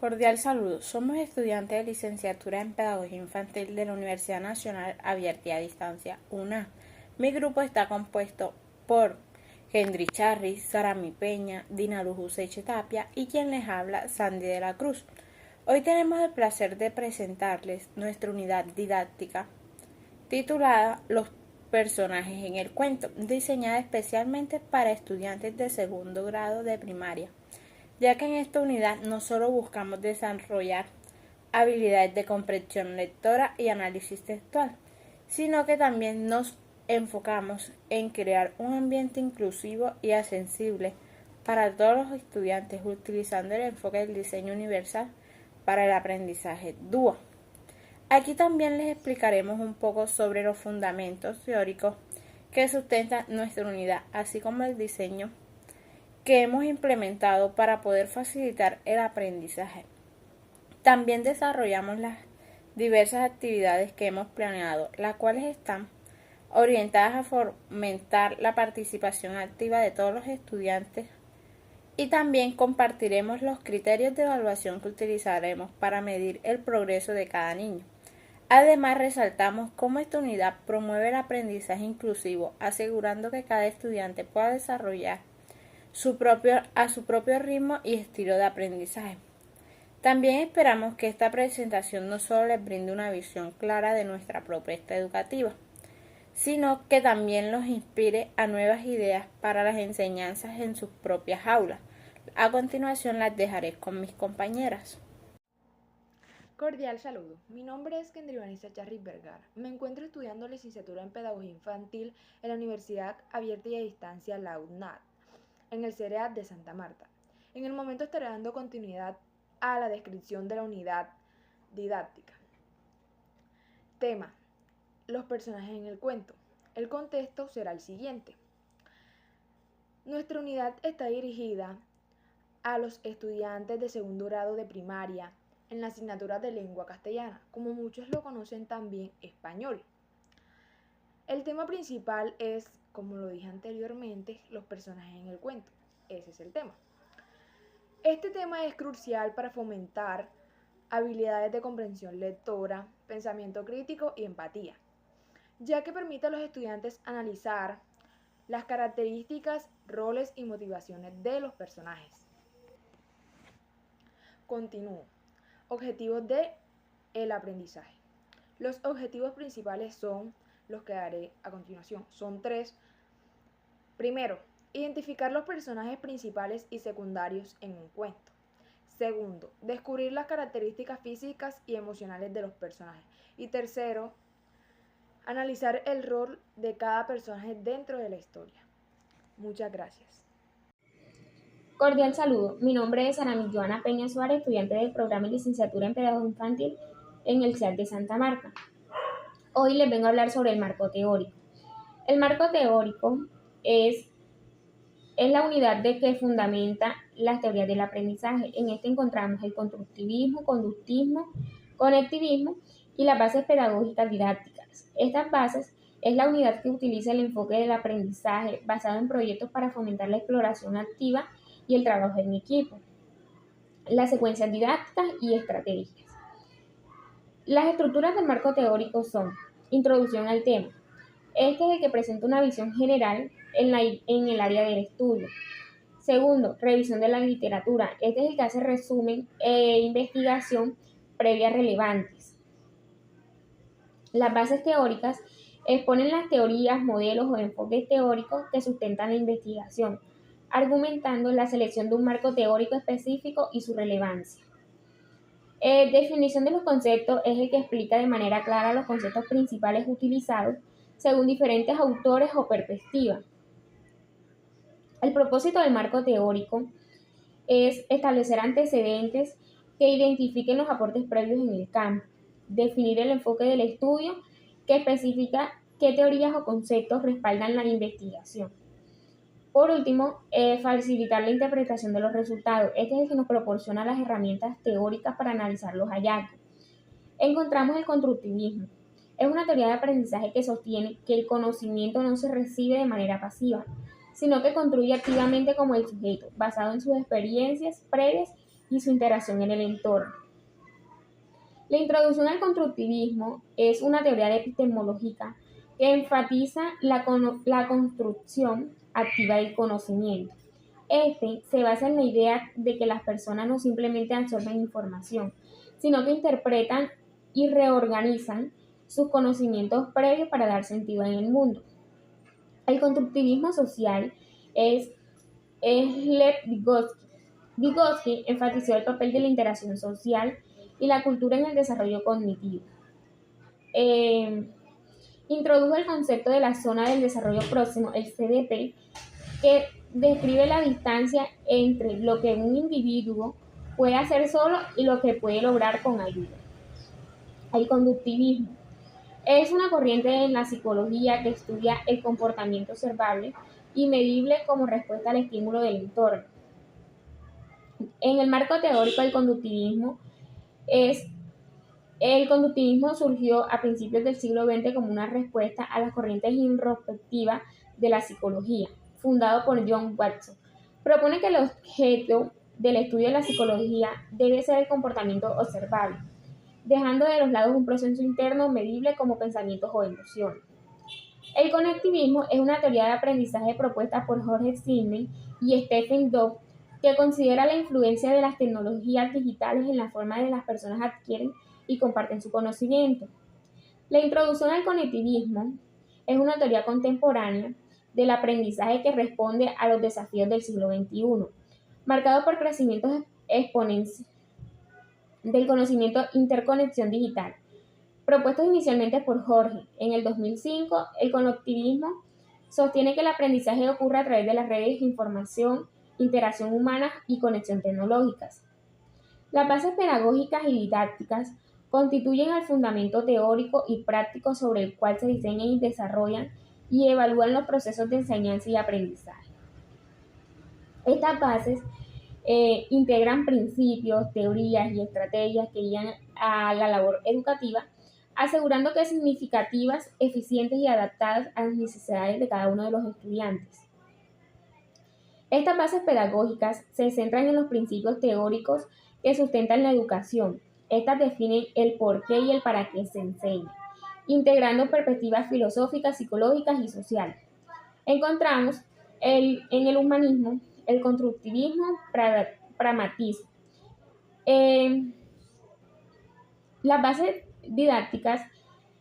Cordial saludo. Somos estudiantes de licenciatura en Pedagogía Infantil de la Universidad Nacional Abierta y a Distancia, UNA. Mi grupo está compuesto por Hendry Charri, Sarami Peña, Dina Luz Useche Tapia y quien les habla, Sandy de la Cruz. Hoy tenemos el placer de presentarles nuestra unidad didáctica titulada Los personajes en el cuento, diseñada especialmente para estudiantes de segundo grado de primaria, ya que en esta unidad no solo buscamos desarrollar habilidades de comprensión lectora y análisis textual, sino que también nos enfocamos en crear un ambiente inclusivo y accesible para todos los estudiantes, utilizando el enfoque del diseño universal para el aprendizaje DUO. Aquí también les explicaremos un poco sobre los fundamentos teóricos que sustentan nuestra unidad, así como el diseño que hemos implementado para poder facilitar el aprendizaje. También desarrollamos las diversas actividades que hemos planeado, las cuales están orientadas a fomentar la participación activa de todos los estudiantes, y también compartiremos los criterios de evaluación que utilizaremos para medir el progreso de cada niño. Además, resaltamos cómo esta unidad promueve el aprendizaje inclusivo, asegurando que cada estudiante pueda desarrollar a su propio ritmo y estilo de aprendizaje. También esperamos que esta presentación no solo les brinde una visión clara de nuestra propuesta educativa, sino que también los inspire a nuevas ideas para las enseñanzas en sus propias aulas. A continuación las dejaré con mis compañeras. Cordial saludo. Mi nombre es Kendry Vanessa Charri Vergara. Me encuentro estudiando licenciatura en Pedagogía Infantil en la Universidad Abierta y a Distancia, la UNAD, en el CEREAD de Santa Marta. En el momento estaré dando continuidad a la descripción de la unidad didáctica. Tema: los personajes en el cuento. El contexto será el siguiente. Nuestra unidad está dirigida a los estudiantes de segundo grado de primaria en la asignatura de lengua castellana, como muchos lo conocen también, español. El tema principal es, como lo dije anteriormente, los personajes en el cuento. Ese es el tema. Este tema es crucial para fomentar habilidades de comprensión lectora, pensamiento crítico y empatía, ya que permite a los estudiantes analizar las características, roles y motivaciones de los personajes. Continúo. Objetivos del aprendizaje. Los objetivos principales son los que daré a continuación. Son 3. Primero, identificar los personajes principales y secundarios en un cuento. Segundo, descubrir las características físicas y emocionales de los personajes. Y tercero, analizar el rol de cada personaje dentro de la historia. Muchas gracias. Cordial saludo. Mi nombre es Ana Joana Peña Suárez, estudiante del programa de licenciatura en Pedagogía Infantil en el CEAD de Santa Marta. Hoy les vengo a hablar sobre el marco teórico. El marco teórico es la unidad que fundamenta las teorías del aprendizaje. En este encontramos el constructivismo, conductismo, conectivismo y las bases pedagógicas didácticas. Estas bases es la unidad que utiliza el enfoque del aprendizaje basado en proyectos para fomentar la exploración activa y el trabajo en equipo, las secuencias didácticas y estrategias. Las estructuras del marco teórico son: introducción al tema. Este es el que presenta una visión general en el área del estudio. Segundo, revisión de la literatura. Este es el que hace resumen e investigación previa relevantes. Las bases teóricas exponen las teorías, modelos o enfoques teóricos que sustentan la investigación, argumentando la selección de un marco teórico específico y su relevancia. Definición de los conceptos es el que explica de manera clara los conceptos principales utilizados según diferentes autores o perspectivas. El propósito del marco teórico es establecer antecedentes que identifiquen los aportes previos en el campo, definir el enfoque del estudio que especifica qué teorías o conceptos respaldan la investigación. Por último, facilitar la interpretación de los resultados. Este es el que nos proporciona las herramientas teóricas para analizar los hallazgos. Encontramos el constructivismo. Es una teoría de aprendizaje que sostiene que el conocimiento no se recibe de manera pasiva, sino que construye activamente como el sujeto, basado en sus experiencias previas y su interacción en el entorno. La introducción al constructivismo es una teoría epistemológica que enfatiza la construcción activa del conocimiento. Este se basa en la idea de que las personas no simplemente absorben información, sino que interpretan y reorganizan sus conocimientos previos para dar sentido en el mundo. El constructivismo social es Lev Vygotsky. Vygotsky enfatizó el papel de la interacción social y la cultura en el desarrollo cognitivo. Introdujo el concepto de la zona del desarrollo próximo, el CDP, que describe la distancia entre lo que un individuo puede hacer solo y lo que puede lograr con ayuda. El conductivismo es una corriente en la psicología que estudia el comportamiento observable y medible como respuesta al estímulo del entorno. En el marco teórico del conductivismo, el conductivismo surgió a principios del siglo XX como una respuesta a las corrientes introspectivas de la psicología, fundado por John Watson. Propone que el objeto del estudio de la psicología debe ser el comportamiento observable, dejando de los lados un proceso interno medible como pensamientos o emociones. El conectivismo es una teoría de aprendizaje propuesta por Jorge Simmel y Stephen Dove, que considera la influencia de las tecnologías digitales en la forma en que las personas adquieren y comparten su conocimiento. La introducción al conectivismo es una teoría contemporánea del aprendizaje que responde a los desafíos del siglo XXI, marcado por crecimientos exponenciales del conocimiento e interconexión digital. Propuestos inicialmente por Jorge, en el 2005, el conectivismo sostiene que el aprendizaje ocurre a través de las redes de información, interacción humana y conexión tecnológicas. Las bases pedagógicas y didácticas constituyen el fundamento teórico y práctico sobre el cual se diseñan y desarrollan y evalúan los procesos de enseñanza y aprendizaje. Estas bases integran principios, teorías y estrategias que guían a la labor educativa, asegurando que son significativas, eficientes y adaptadas a las necesidades de cada uno de los estudiantes. Estas bases pedagógicas se centran en los principios teóricos que sustentan la educación. Estas definen el por qué y el para qué se enseña, integrando perspectivas filosóficas, psicológicas y sociales. Encontramos en el humanismo el constructivismo, pragmatismo. Las bases didácticas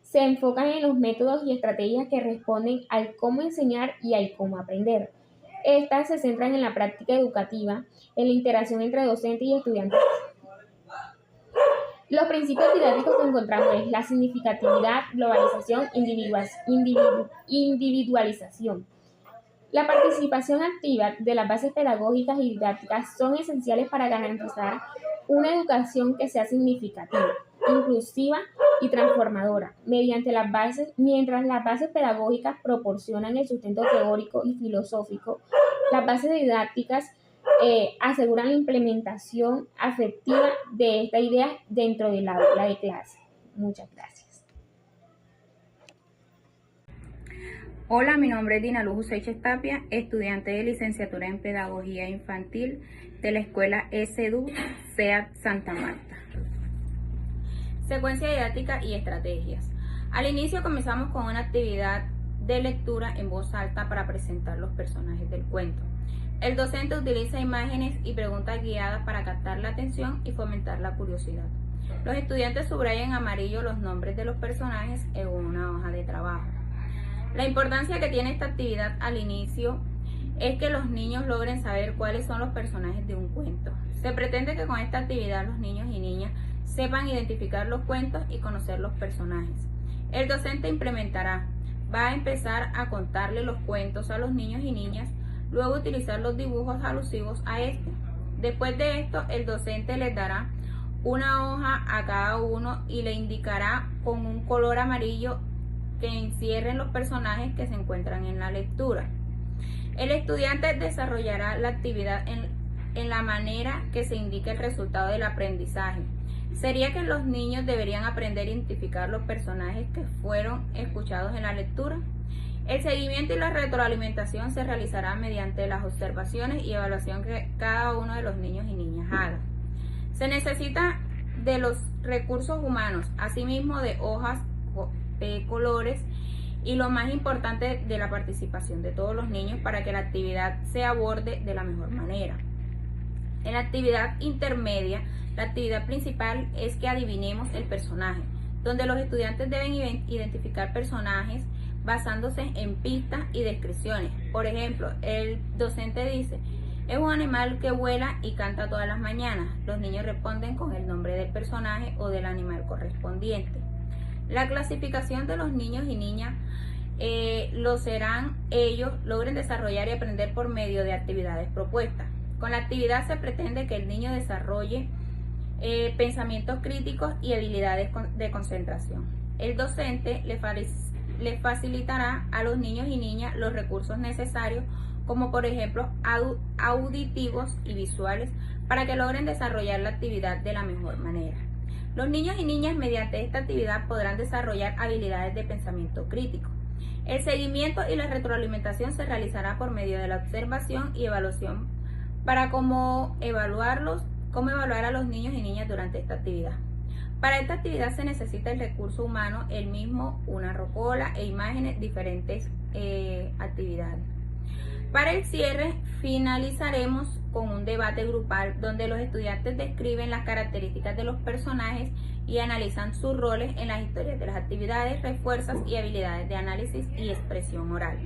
se enfocan en los métodos y estrategias que responden al cómo enseñar y al cómo aprender. Estas se centran en la práctica educativa, en la interacción entre docentes y estudiantes. Los principios didácticos que encontramos es la significatividad, globalización, individualización. La participación activa de las bases pedagógicas y didácticas son esenciales para garantizar una educación que sea significativa, inclusiva y transformadora, mientras las bases pedagógicas proporcionan el sustento teórico y filosófico. Las bases didácticas aseguran la implementación afectiva de esta idea dentro del aula de clase. Muchas gracias. Hola, mi nombre es Dina Luz Seiches Tapia, estudiante de licenciatura en Pedagogía Infantil de la Escuela SEDU SEAD Santa Marta. Secuencia didáctica y estrategias. Al inicio comenzamos con una actividad de lectura en voz alta para presentar los personajes del cuento. El docente utiliza imágenes y preguntas guiadas para captar la atención y fomentar la curiosidad. Los estudiantes subrayan en amarillo los nombres de los personajes en una hoja de trabajo. La importancia que tiene esta actividad al inicio es que los niños logren saber cuáles son los personajes de un cuento. Se pretende que con esta actividad los niños y niñas sepan identificar los cuentos y conocer los personajes. El docente va a empezar a contarle los cuentos a los niños y niñas, luego utilizar los dibujos alusivos a este. Después de esto, el docente les dará una hoja a cada uno y le indicará con un color amarillo que encierren los personajes que se encuentran en la lectura. El estudiante desarrollará la actividad en la manera que se indique el resultado del aprendizaje. Sería que los niños deberían aprender a identificar los personajes que fueron escuchados en la lectura. El seguimiento y la retroalimentación se realizará mediante las observaciones y evaluación que cada uno de los niños y niñas haga. Se necesita de los recursos humanos, asimismo de hojas, de colores y lo más importante de la participación de todos los niños para que la actividad se aborde de la mejor manera. En la actividad intermedia, la actividad principal es que adivinemos el personaje, donde los estudiantes deben identificar personajes basándose en pistas y descripciones. Por ejemplo, el docente dice: es un animal que vuela y canta todas las mañanas. Los niños responden con el nombre del personaje o del animal correspondiente. La clasificación de los niños y niñas lo serán ellos logren desarrollar y aprender por medio de actividades propuestas. Con la actividad se pretende que el niño desarrolle pensamientos críticos y habilidades de concentración. El docente le facilitará a los niños y niñas los recursos necesarios, como por ejemplo auditivos y visuales, para que logren desarrollar la actividad de la mejor manera. Los niños y niñas mediante esta actividad podrán desarrollar habilidades de pensamiento crítico. El seguimiento y la retroalimentación se realizará por medio de la observación y evaluación para cómo evaluar a los niños y niñas durante esta actividad. Para esta actividad se necesita el recurso humano, el mismo, una rocola e imágenes, diferentes actividades. Para el cierre, finalizaremos con un debate grupal donde los estudiantes describen las características de los personajes y analizan sus roles en las historias de las actividades, refuerzos y habilidades de análisis y expresión oral.